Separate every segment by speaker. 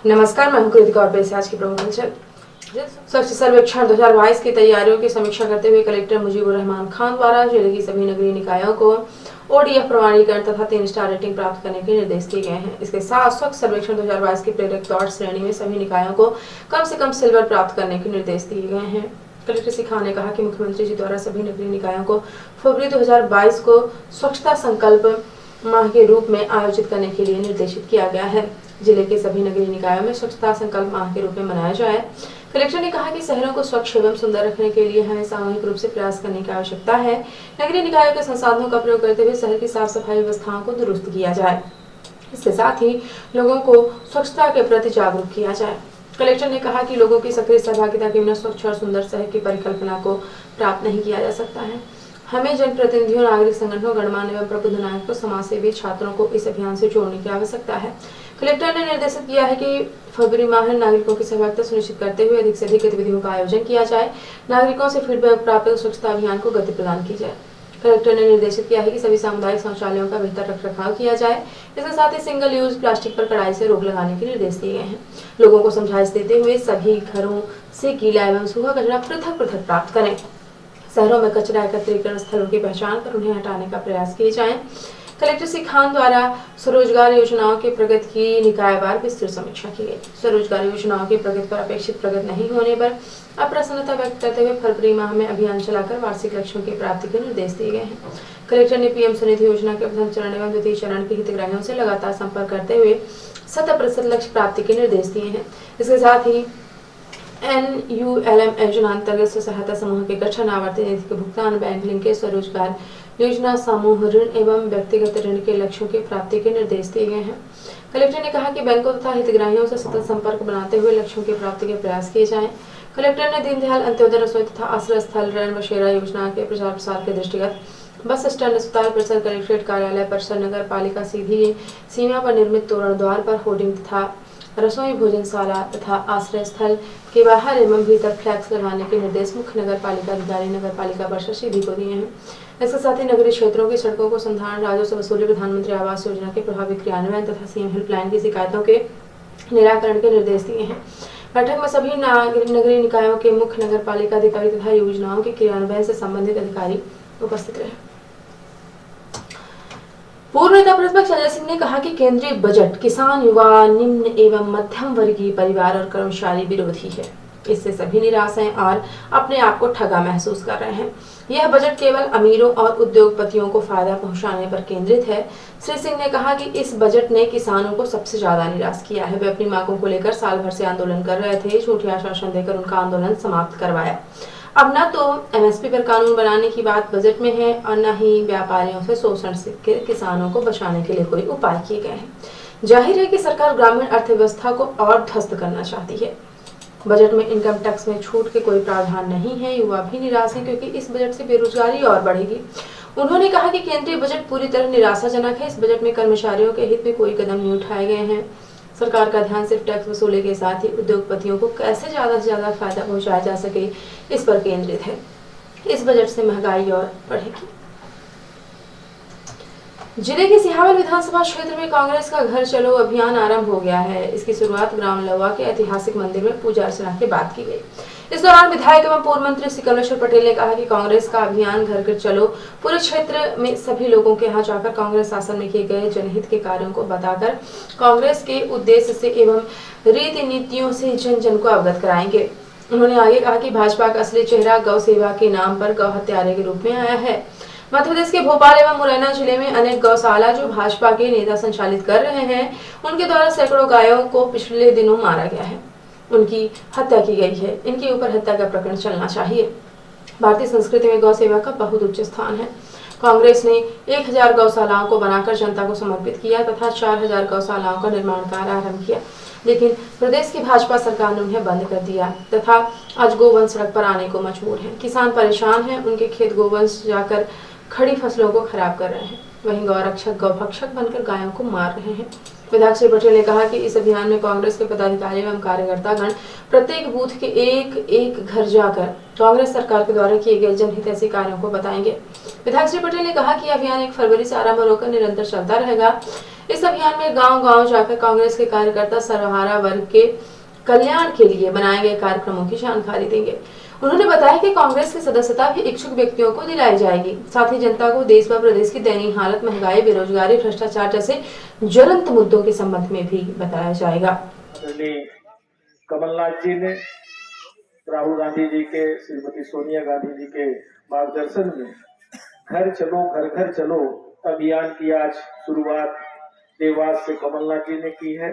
Speaker 1: नमस्कार, मैं हूं कृतिका और पेश आज की प्रमुख खबर। स्वच्छ सर्वेक्षण 2022 की तैयारियों की समीक्षा करते हुए कलेक्टर मुजीबुर रहमान खान द्वारा जिले की सभी नगरीय निकायों को ओडीएफ प्रमाणीकरण तथा 3 स्टार रेटिंग प्राप्त करने के निर्देश दिए गए हैं। इसके साथ स्वच्छ सर्वेक्षण 2022 की प्रेरक दौड़ श्रेणी में सभी निकायों को कम से कम सिल्वर प्राप्त करने के निर्देश दिए गए हैं। कलेक्टर श्री खान ने कहा कि मुख्यमंत्री जी द्वारा सभी नगरीय निकायों को फरवरी 2022 को स्वच्छता संकल्प माह के रूप में आयोजित करने के लिए निर्देशित किया गया है। जिले के सभी नगरीय निकायों में स्वच्छता संकल्प माह के रूप में मनाया जाए। कलेक्टर ने कहा कि शहरों को स्वच्छ एवं सुंदर रखने के लिए हमें सामूहिक रूप से प्रयास करने की आवश्यकता है। नगरीय निकायों के संसाधनों का प्रयोग करते हुए शहर की साफ सफाई व्यवस्थाओं को दुरुस्त किया जाए। इसके साथ ही लोगों को स्वच्छता के प्रति जागरूक किया जाए। कलेक्टर ने कहा कि लोगों की सक्रिय सहभागिता के बिना स्वच्छ और सुंदर शहर की परिकल्पना को प्राप्त नहीं किया जा सकता है। हमें जनप्रतिनिधियों, नागरिक संगठनों, गणमान्य एवं प्रबुद्ध नागरिकों, समाजसेवी, छात्रों को इस अभियान से जोड़ने की आवश्यकता है। कलेक्टर ने निर्देशित किया है कि फरवरी माह में नागरिकों की सहभागिता सुनिश्चित करते हुए अधिक से अधिक गतिविधियों का आयोजन किया जाए। नागरिकों से फीडबैक प्राप्त कर स्वच्छता अभियान को गति प्रदान की जाए। कलेक्टर ने निर्देशित किया है कि सभी सामुदायिक शौचालयों का बेहतर रखरखाव किया जाए। इसके साथ ही सिंगल यूज प्लास्टिक पर कड़ाई से रोक लगाने के निर्देश दिए गए हैं। लोगों को समझाइश देते हुए सभी घरों से गीला एवं सूखा कचरा पृथक पृथक प्राप्त करें। शहरों में कचरा एकत्रीकरण स्थलों की पहचान कर उन्हें हटाने का प्रयास किए जाएं। कलेक्टर श्री खान द्वारा स्वरोजगार योजनाओं की प्रगति की निकायवार विस्तृत समीक्षा की गई। स्वरोजगार योजनाओं की प्रगति पर अपेक्षित प्रगति नहीं होने पर अप्रसन्नता व्यक्त करते हुए फरवरी माह में अभियान चलाकर वार्षिक लक्ष्यों की प्राप्ति के निर्देश दिए गए हैं। कलेक्टर ने पीएम स्वनिधि योजना के प्रथम चरण एवं द्वितीय चरण के हितग्राहियों से लगातार संपर्क करते हुए 100% लक्ष्य प्राप्ति के निर्देश दिए हैं। इसके साथ ही NULM योजना अंतर्गत स्व सहायता समूह के गठन, आवर्ती निधि के भुगतान, बैंक लिंकेज, स्वरोजगार योजना, समूह ऋण एवं व्यक्तिगत ऋण के लक्ष्यों की प्राप्ति के निर्देश दिए गए हैं। कलेक्टर ने कहा कि बैंकों तथा हितग्राहियों से सतत संपर्क बनाते हुए लक्ष्यों की प्राप्ति के प्रयास किए जाएं। कलेक्टर ने दीनदयाल अंत्योदय रसोई तथा आश्रय स्थल रैन बसेरा योजना के प्रचार प्रसार के दृष्टिगत बस स्टैंड, अस्पताल परिसर, कलेक्ट्रेट कार्यालय परिसर, नगर पालिका सीधी सीमा पर निर्मित तोरण द्वार पर होर्डिंग तथा रसोई भोजनशाला तथा आश्रय स्थल के बाहर एवं भीतर फ्लैक्स लगाने के निर्देश मुख्य नगर पालिका अधिकारी, नगर पालिका परिषद सीधी को दिए हैं। इसके साथ ही नगरीय क्षेत्रों की सड़कों को संधारण, राजस्व वसूली, प्रधानमंत्री आवास योजना के प्रभावी क्रियान्वयन तथा सीएम हेल्पलाइन की शिकायतों के निराकरण के निर्देश दिए हैं। बैठक में सभी नगरीय निकायों के मुख्य नगर पालिका अधिकारी तथा योजनाओं के क्रियान्वयन से संबंधित अधिकारी उपस्थित रहे। पूर्व नेता प्रतिपक्ष अजय सिंह ने कहा कि केंद्रीय बजट किसान, युवा, निम्न एवं मध्यम वर्गीय परिवार और कर्मचारी विरोधी है। इससे सभी निराश हैं और अपने आप को ठगा महसूस कर रहे हैं। यह बजट केवल अमीरों और उद्योगपतियों को फायदा पहुंचाने पर केंद्रित है। श्री सिंह ने कहा कि इस बजट ने किसानों को सबसे ज्यादा निराश किया है। वे अपनी मांगों को लेकर साल भर से आंदोलन कर रहे थे। झूठे आश्वासन देकर उनका आंदोलन समाप्त करवाया। अब न तो एमएसपी पर कानून बनाने की बात बजट में है और न ही व्यापारियों से शोषण से किसानों को बचाने के लिए कोई उपाय किए गए हैं। जाहिर है कि सरकार ग्रामीण अर्थव्यवस्था को और ध्वस्त करना चाहती है। बजट में इनकम टैक्स में छूट के कोई प्रावधान नहीं है। युवा भी निराश हैं क्योंकि इस बजट से बेरोजगारी और बढ़ेगी। उन्होंने कहा कि केंद्रीय बजट पूरी तरह निराशाजनक है। इस बजट में कर्मचारियों के हित में कोई कदम नहीं उठाए गए हैं। सरकार का ध्यान सिर्फ टैक्स वसूली के साथ ही उद्योगपतियों को कैसे ज्यादा से ज्यादा फायदा पहुंचाया जा सके, इस पर केंद्रित है। इस बजट से महंगाई और बढ़ेगी। जिले के सिहावल विधानसभा क्षेत्र में कांग्रेस का घर चलो अभियान आरंभ हो गया है। इसकी शुरुआत ग्राम लवा के ऐतिहासिक मंदिर में पूजा अर्चना के बाद की गई। इस दौरान विधायक एवं पूर्व मंत्री श्री कमलेश्वर पटेल ने कहा कि कांग्रेस का अभियान घर घर चलो पूरे क्षेत्र में सभी लोगों के यहाँ जाकर कांग्रेस शासन में किए गए जनहित के कार्यों को बताकर कांग्रेस के उद्देश्य से एवं रीति नीतियों से जन जन को अवगत कराएंगे। उन्होंने आगे कहा कि भाजपा का असली चेहरा गौ सेवा के नाम पर गौ हत्यारे के रूप में आया है। मध्य प्रदेश के भोपाल एवं मुरैना जिले में अनेक गौशाला जो भाजपा के नेता संचालित कर रहे हैं, उनके द्वारा सैकड़ों गायों को पिछले दिनों मारा गया है, उनकी हत्या की गई है। इनके ऊपर हत्या का प्रकरण चलना चाहिए। भारतीय संस्कृति में गौ सेवा का बहुत उच्च स्थान है। कांग्रेस ने 1000 गौशालाओं को बनाकर जनता को समर्पित किया तथा 4000 गौशालाओं का निर्माण कार्य आरम्भ किया, लेकिन प्रदेश की भाजपा सरकार ने उन्हें बंद कर दिया तथा आज गोवंश सड़क पर आने को मजबूर है। किसान परेशान हैं, उनके खेत गोवंश जाकर खड़ी फसलों को खराब कर रहे हैं। वहीं गौरक्षक गौभक्षक बनकर गायों को मार रहे हैं। विधायक श्री पटेल ने कहा कि इस अभियान में कांग्रेस के पदाधिकारी एवं कार्यकर्तागण प्रत्येक बूथ के एक एक घर जाकर कांग्रेस सरकार के द्वारा किए गए जनहितैषी कार्यों को बताएंगे। विधायक श्री पटेल ने कहा कि अभियान 1 फरवरी से आरंभ होकर निरंतर चलता रहेगा। इस अभियान में गांव-गांव जाकर कांग्रेस के कार्यकर्ता सर्वहारा वर्ग के कल्याण के लिए बनाए गए कार्यक्रमों की जानकारी देंगे। उन्होंने बताया कि कांग्रेस की सदस्यता भी इच्छुक व्यक्तियों को दिलाई जाएगी। साथ ही जनता को देश व प्रदेश की दयनीय हालत, महंगाई, बेरोजगारी, भ्रष्टाचार जैसे ज्वलंत मुद्दों के संबंध में भी बताया जाएगा।
Speaker 2: कमलनाथ जी ने राहुल गांधी जी के, श्रीमती सोनिया गांधी जी के मार्गदर्शन में घर चलो घर घर चलो अभियान की आज शुरुआत देवास से कमलनाथ जी ने की है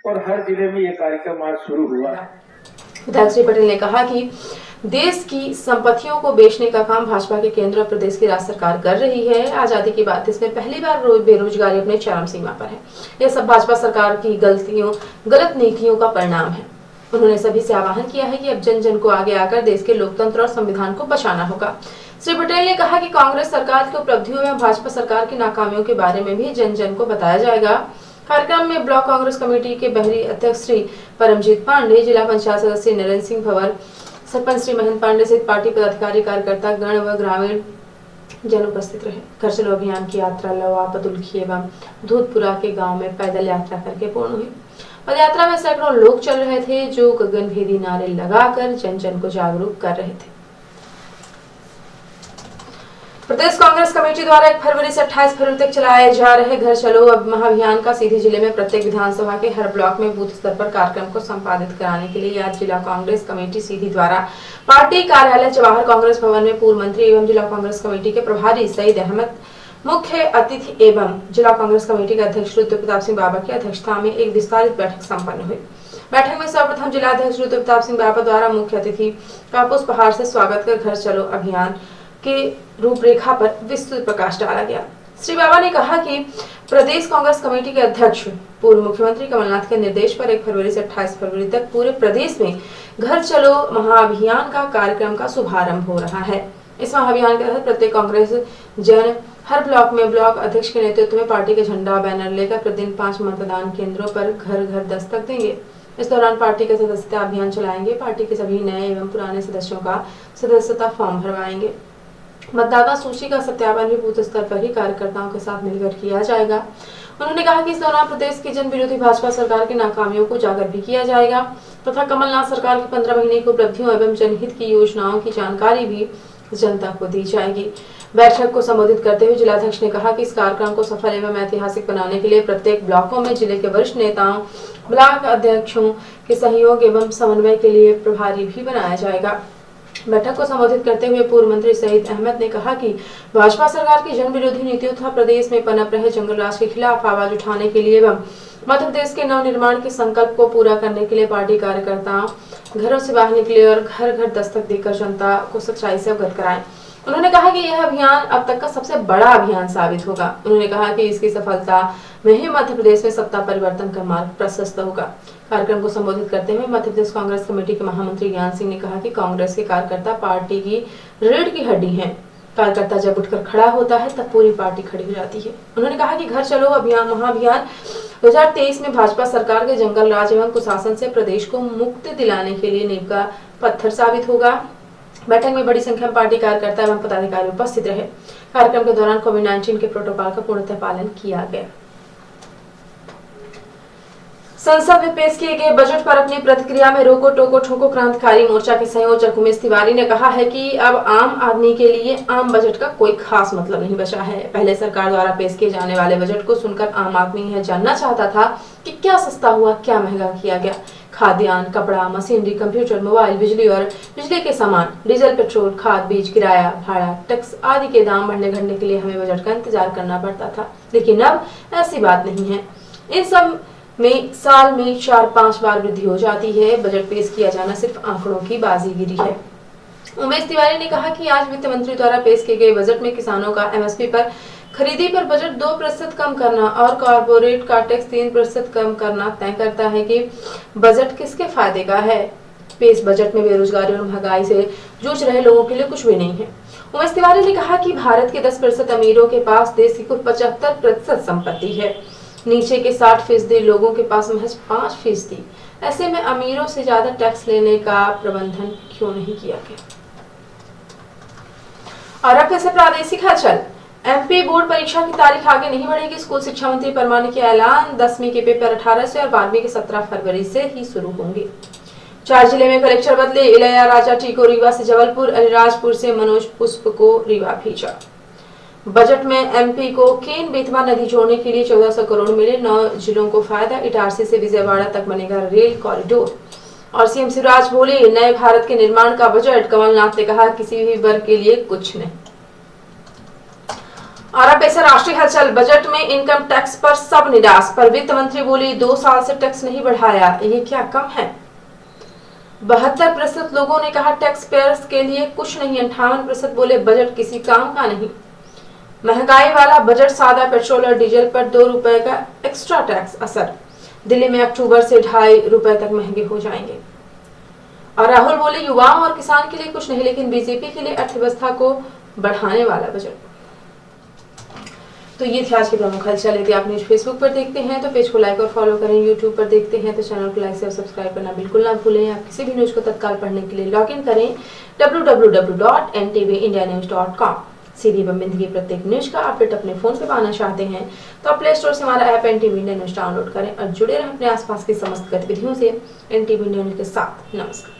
Speaker 2: और हर जिले में ये कार्यक्रम आज शुरू हुआ है।
Speaker 1: विधायक श्री पटेल ने कहा कि देश की संपत्तियों को बेचने का काम भाजपा के केंद्र और प्रदेश की राज्य सरकार कर रही है। आजादी के बाद इसमें पहली बार बेरोजगारी अपने चरम सीमा पर है। यह सब भाजपा सरकार की गलत नीतियों का परिणाम है। उन्होंने सभी से आह्वान किया है कि अब जन जन को आगे आकर देश के लोकतंत्र और संविधान को बचाना होगा। श्री पटेल ने कहा कि कांग्रेस सरकार की उपलब्धियों एवं भाजपा सरकार की नाकामियों के बारे में भी जन जन को बताया जाएगा। कार्यक्रम में ब्लॉक कांग्रेस कमेटी के बहरी अध्यक्ष श्री परमजीत पांडे, जिला पंचायत सदस्य नरेंद्र सिंह भंवर, सरपंच श्री महेंद्र पांडे सहित पार्टी पदाधिकारी, कार्यकर्ता गण व ग्रामीण जन उपस्थित रहे। घर चलो अभियान की यात्रा लवा, पदुलखी एवं दूधपुरा के गांव में पैदल यात्रा करके पूर्ण हुई। पद यात्रा में सैकड़ों लोग चल रहे थे जो गगनभेदी नारे लगाकर जन जन को जागरूक कर रहे थे। प्रदेश कांग्रेस कमेटी द्वारा 1 फरवरी से 28 फरवरी तक चलाए जा रहे घर चलो महाअभियान का सीधी जिले में प्रत्येक विधानसभा के हर ब्लॉक में बूथ स्तर पर कार्यक्रम को संपादित कराने के लिए आज जिला कांग्रेस कमेटी सीधी द्वारा पार्टी कार्यालय जवाहर कांग्रेस भवन में पूर्व मंत्री एवं जिला कांग्रेस कमेटी के प्रभारी सईद अहमद मुख्य अतिथि एवं जिला कांग्रेस कमेटी के अध्यक्ष रुद्र प्रताप सिंह बाबा की अध्यक्षता में एक विस्तारित बैठक संपन्न हुई। बैठक में सर्वप्रथम जिला अध्यक्ष रुद्र प्रताप सिंह बाबा द्वारा मुख्य अतिथि का पुष्पहार से स्वागत कर घर चलो अभियान के रूपरेखा पर विस्तृत प्रकाश डाला गया। श्री बाबा ने कहा कि प्रदेश कांग्रेस कमेटी के अध्यक्ष पूर्व मुख्यमंत्री कमलनाथ के निर्देश पर 1 फरवरी से 28 फरवरी तक पूरे प्रदेश में घर चलो महाअभियान का कार्यक्रम का शुभारंभ हो रहा है। इस महाअभियान के तहत प्रत्येक कांग्रेस जन हर ब्लॉक में ब्लॉक अध्यक्ष के नेतृत्व में पार्टी के झंडा बैनर लेकर प्रतिदिन 5 मतदान केंद्रों पर घर घर दस्तक देंगे। इस दौरान पार्टी का सदस्यता अभियान चलाएंगे। पार्टी के सभी नए एवं पुराने सदस्यों का सदस्यता फॉर्म भरवाएंगे। मतदाता सूची का सत्यापन भी बूथ स्तर पर ही कार्यकर्ताओं के साथ मिलकर किया जाएगा। उन्होंने कहा कि इस दौरान प्रदेश की जन विरोधी भाजपा सरकार की नाकामियों को उजागर भी किया जाएगा तथा कमलनाथ सरकार की 15 महीने की उपलब्धियों एवं जनहित की योजनाओं की जानकारी भी जनता को दी जाएगी। बैठक को संबोधित करते हुए जिलाध्यक्ष ने कहा कि इस कार्यक्रम को सफल एवं ऐतिहासिक बनाने के लिए प्रत्येक ब्लॉकों में जिले के वरिष्ठ नेताओं, ब्लॉक अध्यक्षों के सहयोग एवं समन्वय के लिए प्रभारी भी बनाया जाएगा। बैठक को संबोधित करते हुए पूर्व मंत्री सईद अहमद ने कहा कि भाजपा सरकार की जन विरोधी नीतियों तथा प्रदेश में पनप रहे जंगल राज के खिलाफ आवाज उठाने के लिए एवं मध्य प्रदेश के नवनिर्माण के संकल्प को पूरा करने के लिए पार्टी कार्यकर्ताओं घरों से बाहर निकले और घर घर दस्तक देकर जनता को सच्चाई से अवगत कराएं। उन्होंने कहा कि यह अभियान अब तक का सबसे बड़ा अभियान साबित होगा। उन्होंने कहा कि इसकी सफलता में ही मध्य प्रदेश में सत्ता परिवर्तन का मार्ग प्रशस्त होगा। कार्यक्रम को संबोधित करते हुए मध्य प्रदेश कांग्रेस कमेटी के महामंत्री ज्ञान सिंह ने कहा कि कांग्रेस के कार्यकर्ता पार्टी की रीढ़ की हड्डी हैं। कार्यकर्ता जब उठकर खड़ा होता है तब पूरी पार्टी खड़ी हो जाती है। उन्होंने कहा कि घर चलो अभियान महाअभियान 2023 में भाजपा सरकार के जंगल राज एवं कुशासन से प्रदेश को मुक्ति दिलाने के लिए नींव का पत्थर साबित होगा। बैठक में बड़ी संख्या में पार्टी कार्यकर्ता एवं पदाधिकारी उपस्थित रहे। कार्यक्रम के दौरान कोविड-19 के प्रोटोकॉल का पूर्णतः पालन किया गया। संसद में पेश किए गए बजट पर अपनी प्रतिक्रिया में रोको टोको ठोको क्रांतिकारी मोर्चा के संयोजक उमेश तिवारी ने कहा है कि अब आम आदमी के लिए आम बजट का कोई खास मतलब नहीं बचा है। पहले सरकार द्वारा पेश किए जाने वाले बजट को सुनकर आम आदमी यह जानना चाहता था कि क्या सस्ता हुआ, क्या महंगा किया गया। खाद्यान्न, कपड़ा, मशीनरी, कंप्यूटर, मोबाइल, बिजली और बिजली के सामान, डीजल, पेट्रोल, खाद, बीज, किराया, भाड़ा, टैक्स आदि के दाम बढ़ने घटने के लिए हमें बजट का इंतजार करना पड़ता था, लेकिन अब ऐसी बात नहीं है। इन सब में साल में 4-5 बार वृद्धि हो जाती है। बजट पेश किया जाना सिर्फ आंकड़ों की बाजीगिरी है। उमेश तिवारी ने कहा कि आज वित्त मंत्री द्वारा पेश किए गए बजट में किसानों का एमएसपी पर खरीदी पर बजट 2% कम करना और कॉर्पोरेट का टैक्स 3% कम करना तय करता है कि बजट किसके फायदे का है। पेश बजट में बेरोजगारी और महंगाई से जूझ रहे लोगों के लिए कुछ भी नहीं है। उमेश तिवारी ने कहा कि भारत के 10% अमीरों के पास देश की कुल 75% संपत्ति है। नीचे के 60% लोगों के पास महज 5%। ऐसे में अमीरों से ज्यादा टैक्स लेने का प्रबंधन क्यों नहीं किया गया। और अब से प्रादेशिक हलचल। एमपी बोर्ड परीक्षा की तारीख आगे नहीं बढ़ेगी। स्कूल शिक्षा मंत्री परमार ने किया ऐलान। 10वीं के पेपर 18 से और 12वीं के 17 फरवरी से ही शुरू होंगे। 4 जिले में कलेक्टर बदले। इलैया राजा टी को रीवा से जबलपुर, अलीराजपुर से मनोज पुष्प को रीवा भेजा। बजट में एमपी को केन बेतवा नदी जोड़ने के लिए 1400 करोड़ मिले। 9 जिलों को फायदा। इटारसी से विजयवाड़ा तक बनेगा रेल कॉरिडोर। और सीएम शिवराज बोले, नए भारत के निर्माण का बजट। कमलनाथ ने कहा, किसी भी वर्ग के लिए कुछ नहीं। और अब ऐसा राष्ट्रीय हलचल। बजट में इनकम टैक्स पर सब निराश। पर वित्त मंत्री बोली, 2 साल से टैक्स नहीं बढ़ाया, ये क्या कम है। 72% लोगों ने कहा टैक्स पेयर्स के लिए कुछ नहीं। 58% बोले बजट किसी काम का नहीं। महंगाई वाला बजट। सादा पेट्रोल और डीजल पर 2 रुपए का एक्स्ट्रा टैक्स असर। दिल्ली में अक्टूबर से 2.5 रुपए तक महंगे हो जाएंगे। और राहुल बोले, युवाओं और किसान के लिए कुछ नहीं, लेकिन बीजेपी के लिए अर्थव्यवस्था को बढ़ाने वाला बजट। तो ये थी आज की प्रमुख हलचल। यदि आप न्यूज फेसबुक पर देखते हैं तो पेज को लाइक और फॉलो करें। यूट्यूब पर देखते हैं तो चैनल को लाइक और सब्सक्राइब करना बिल्कुल ना भूलें। आप किसी भी न्यूज को तत्काल पढ़ने के लिए लॉग इन करें www.ntvindianews.com। सीधी बंद की प्रत्येक न्यूज का अपडेट अपने फोन पे पाना चाहते हैं तो आप प्ले स्टोर से हमारा app NTV India news download करें और जुड़े रहें अपने आसपास की समस्त गतिविधियों से। एनटीवी इंडिया न्यूज के साथ। नमस्कार।